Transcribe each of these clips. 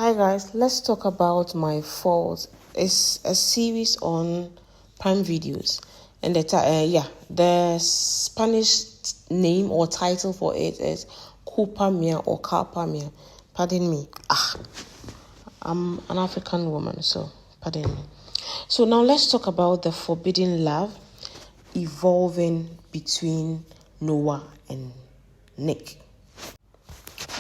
Hi guys, let's talk about My Fault. It's a series on Prime Videos, and the Spanish name or title for it is Culpa Mía or Culpa Mía. Pardon me. I'm an African woman, so pardon me. So now let's talk about the forbidden love evolving between Noah and Nick.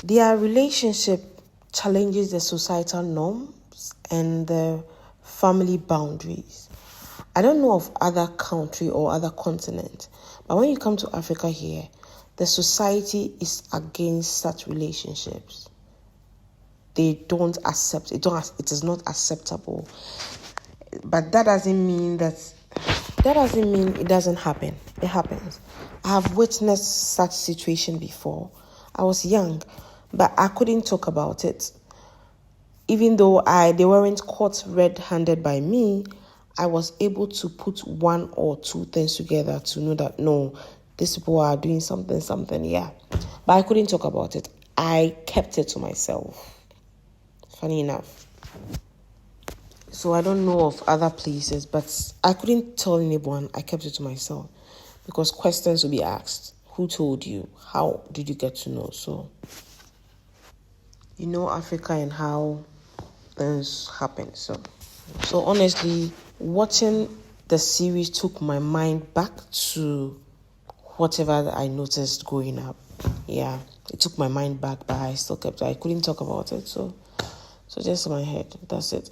Their relationship challenges the societal norms and the family boundaries. I don't know of other country or other continent, but when you come to Africa here, the society is against such relationships. They don't accept it. It is not acceptable. But that doesn't mean it doesn't happen. It happens. I have witnessed such situation before. I was young, but I couldn't talk about it. Even though they weren't caught red-handed by me, I was able to put one or two things together to know that no, these people are doing something, yeah. But I couldn't talk about it. I kept it to myself. Funny enough. So I don't know of other places, but I couldn't tell anyone. I kept it to myself because questions will be asked. Who told you? How did you get to know? So, you know Africa and how things happen. So honestly, watching the series took my mind back to whatever that I noticed growing up. Yeah, it took my mind back, but I couldn't talk about it. So just in my head, that's it.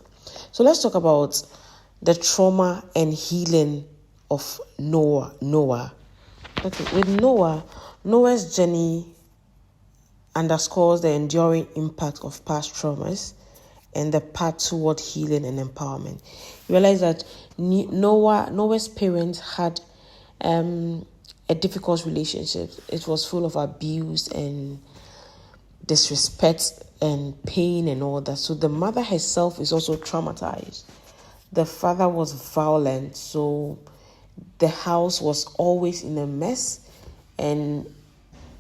So let's talk about the trauma and healing of Noah. Okay, with Noah's journey underscores the enduring impact of past traumas and the path toward healing and empowerment. You realize that Noah's parents had a difficult relationship. It was full of abuse and disrespect and pain and all that. So the mother herself is also traumatized. The father was violent, so the house was always in a mess, and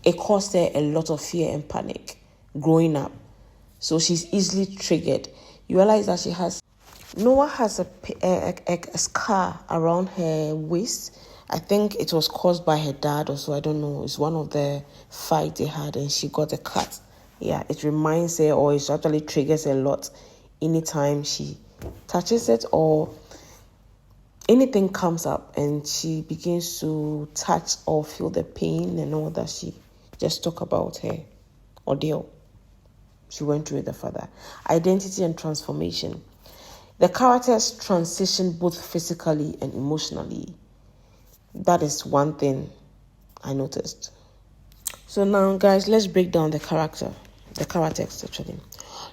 it caused her a lot of fear and panic growing up. So she's easily triggered. You realize that Noah has a scar around her waist. I think it was caused by her dad or so, I don't know. It's one of the fights they had and she got a cut. Yeah, it reminds her, or it actually triggers a lot anytime she touches it or anything comes up and she begins to touch or feel the pain and all that. She just talk about her ordeal she went through with the father. Identity and transformation. The characters transition both physically and emotionally. That is one thing I noticed. So now, guys, let's break down the characters actually.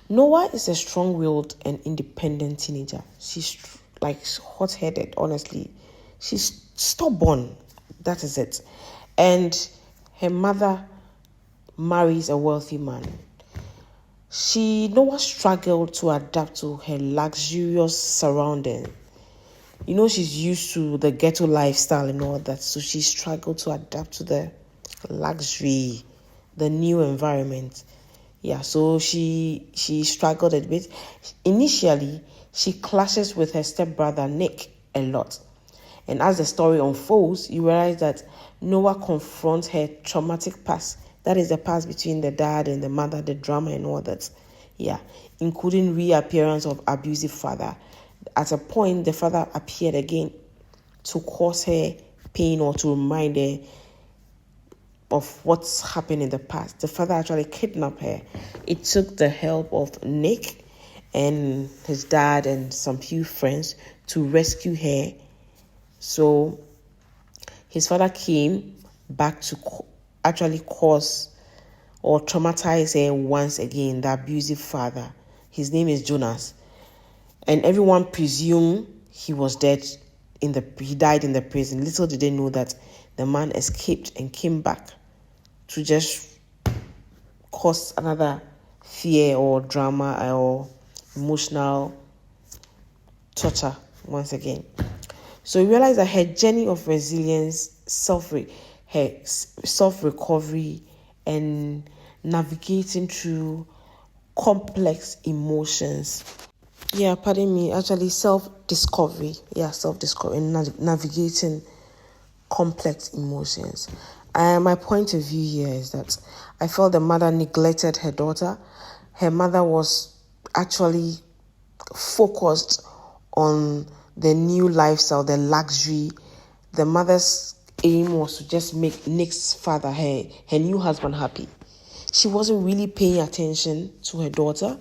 Noah is a strong-willed and independent teenager. She's like hot-headed, honestly. She's stubborn. That is it. And her mother marries a wealthy man. Noah struggled to adapt to her luxurious surroundings. You know, she's used to the ghetto lifestyle and all that, so she struggled to adapt to the luxury, the new environment. Yeah, so she struggled a bit. Initially, she clashes with her stepbrother Nick a lot. And as the story unfolds, you realize that Noah confronts her traumatic past. That is the past between the dad and the mother, the drama and all that. Yeah, including reappearance of abusive father. At a point, the father appeared again to cause her pain or to remind her of what's happened in the past. The father actually kidnapped her. It took the help of Nick and his dad and some few friends to rescue her. So his father came back to actually cause or traumatize her once again, the abusive father. His name is Jonas. And everyone presumed he was dead. He died in the prison. Little did they know that the man escaped and came back to just cause another fear or drama or emotional torture once again. So you realize that her journey of resilience, self-recovery, and navigating through complex emotions. Yeah, pardon me. Actually, self-discovery. Yeah, self-discovery and navigating complex emotions. My point of view here is that I felt the mother neglected her daughter. Her mother was actually focused on the new lifestyle, the luxury. The mother's aim was to just make Nick's father, her new husband, happy. She wasn't really paying attention to her daughter,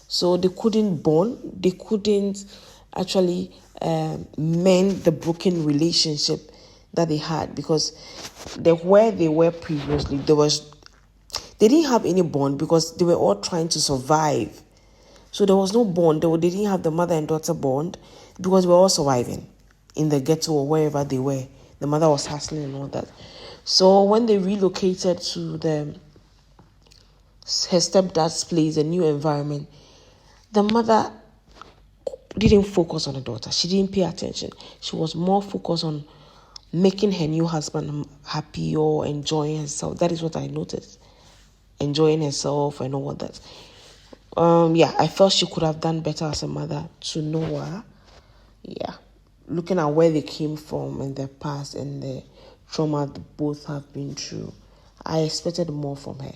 so they couldn't bond. They couldn't actually mend the broken relationship that they had, because where they were previously, they didn't have any bond because they were all trying to survive. So there was no bond. They didn't have the mother and daughter bond because we were all surviving in the ghetto or wherever they were. The mother was hustling and all that. So when they relocated to her stepdad's place, a new environment, the mother didn't focus on the daughter. She didn't pay attention. She was more focused on making her new husband happy or enjoying herself. That is what I noticed. Enjoying herself and all that. I felt she could have done better as a mother to Noah. Yeah. Looking at where they came from in their past and the trauma that both have been through, I expected more from her.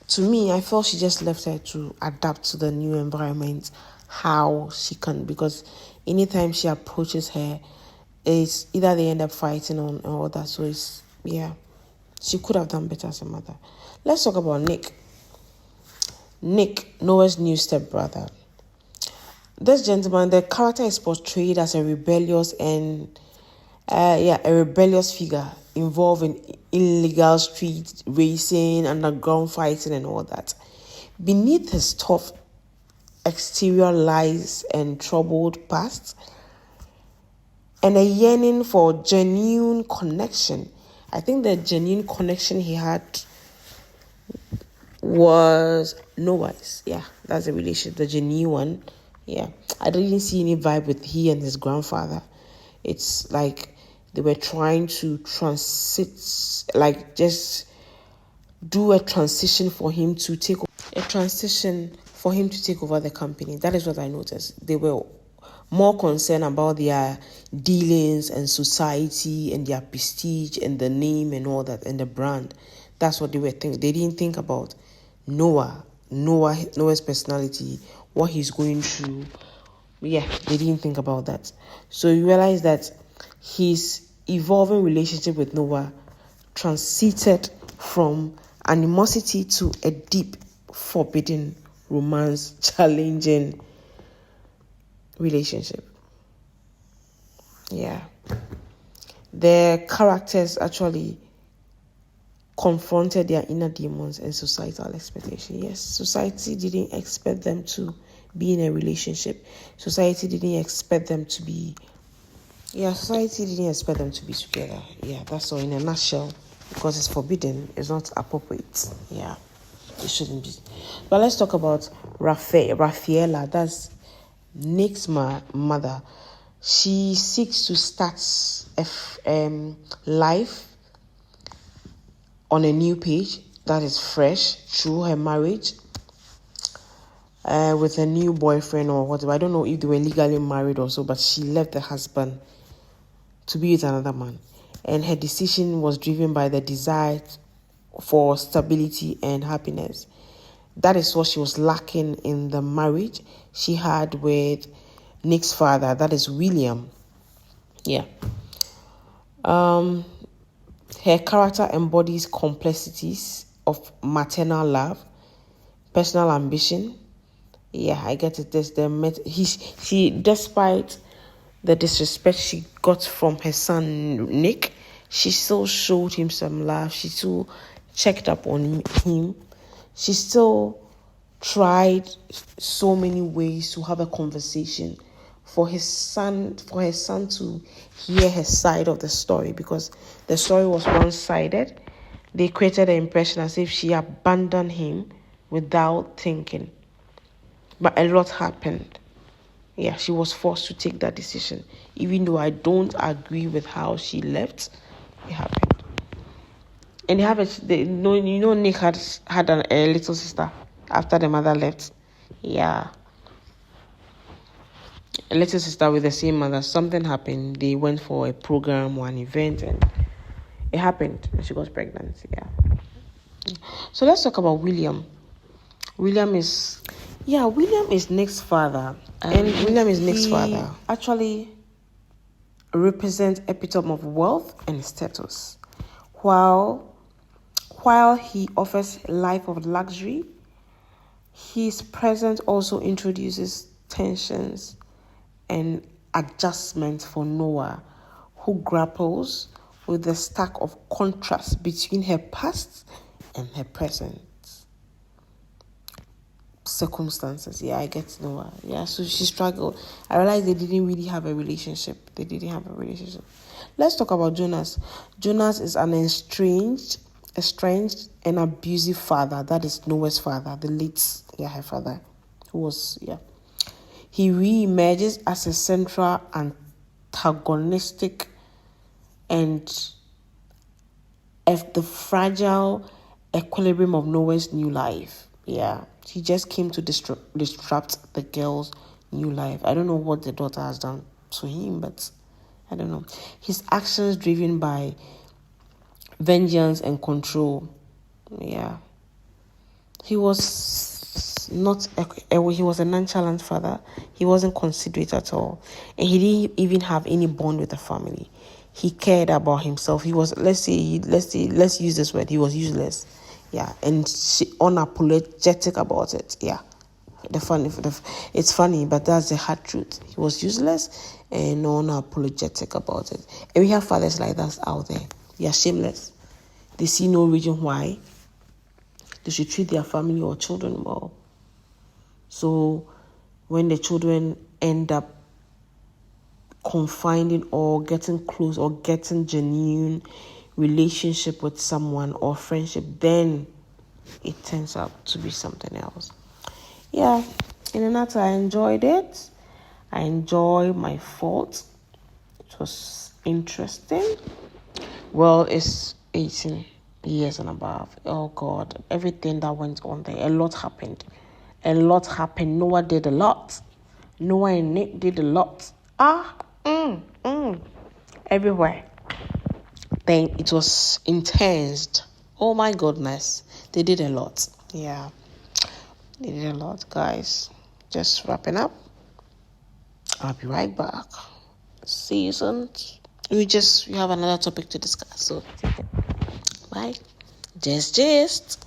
To me, I felt she just left her to adapt to the new environment how she can, because anytime she approaches her, it's either they end up fighting on all that. So she could have done better as a mother. Let's talk about Nick. Nick, Noah's new stepbrother. This gentleman, the character is portrayed as a rebellious figure involved in illegal street racing, underground fighting, and all that. Beneath his tough exterior lies and troubled past, and a yearning for genuine connection. I think the genuine connection he had was Noah's. Yeah, that's the relationship, the genuine one. Yeah, I didn't see any vibe with he and his grandfather. It's like they were trying to just do a transition for him to take over the company. That is what I noticed. They were more concerned about their dealings and society and their prestige and the name and all that and the brand. That's what they were thinking. They didn't think about Noah's personality, what he's going through. Yeah, they didn't think about that. So you realize that his evolving relationship with Noah transited from animosity to a deep, forbidden, romance, challenging relationship. Yeah. The characters actually confronted their inner demons and societal expectations. Yes, society didn't expect them to be in a relationship. Society didn't expect them to be together. Yeah, that's all in a nutshell. Because it's forbidden, it's not appropriate. Yeah, it shouldn't be. But let's talk about Rafaela. That's Nick's mother. She seeks to start life on a new page that is fresh through her marriage with a new boyfriend or whatever. I don't know if they were legally married or so, but she left the husband to be with another man. And her decision was driven by the desire for stability and happiness. That is what she was lacking in the marriage she had with Nick's father. That is William. Yeah. Her character embodies complexities of maternal love, personal ambition. Yeah, I get it. She, despite the disrespect she got from her son Nick, she still showed him some love. She still checked up on him. She still tried so many ways to have a conversation for her son to hear her side of the story, because the story was one-sided. They created the impression as if she abandoned him without thinking. But a lot happened. Yeah, she was forced to take that decision. Even though I don't agree with how she left, it happened. And they have Nick had a little sister after the mother left. Yeah. A little sister with the same mother. Something happened. They went for a program or an event, and it happened. And she got pregnant. Yeah. So let's talk about William. William is Nick's father. And William is Nick's father. Actually represents epitome of wealth and status. While he offers a life of luxury, his presence also introduces tensions and adjustments for Noah, who grapples with the stack of contrast between her past and her present circumstances. Yeah, I get Noah. Yeah, so she struggled. I realized they didn't really have a relationship. Let's talk about Jonas. Jonas is an estranged and abusive father. That is Noah's father, the late, her father, who was, He re-emerges as a central antagonistic and the fragile equilibrium of Noah's new life. Yeah, he just came to disrupt the girl's new life. I don't know what the daughter has done to him, but I don't know. His actions driven by vengeance and control. Yeah. He was a nonchalant father. He wasn't considerate at all. And he didn't even have any bond with the family. He cared about himself. He was, let's use this word, he was useless. Yeah. And unapologetic about it. Yeah. It's funny, but that's the hard truth. He was useless and unapologetic about it. And we have fathers like that out there. They are shameless. They see no reason why they should treat their family or children well. So when the children end up confiding or getting close or getting genuine relationship with someone or friendship, then it turns out to be something else. Yeah, in a nutshell, I enjoyed it. I enjoy my fault. It was interesting. Well, it's 18 years and above. Oh God, everything that went on there. A lot happened. Noah did a lot. Noah and Nick did a lot. Everywhere. Then it was intense. Oh my goodness. They did a lot. Yeah. They did a lot, guys. Just wrapping up. I'll be right back. See you soon. We have another topic to discuss. So, bye. Just.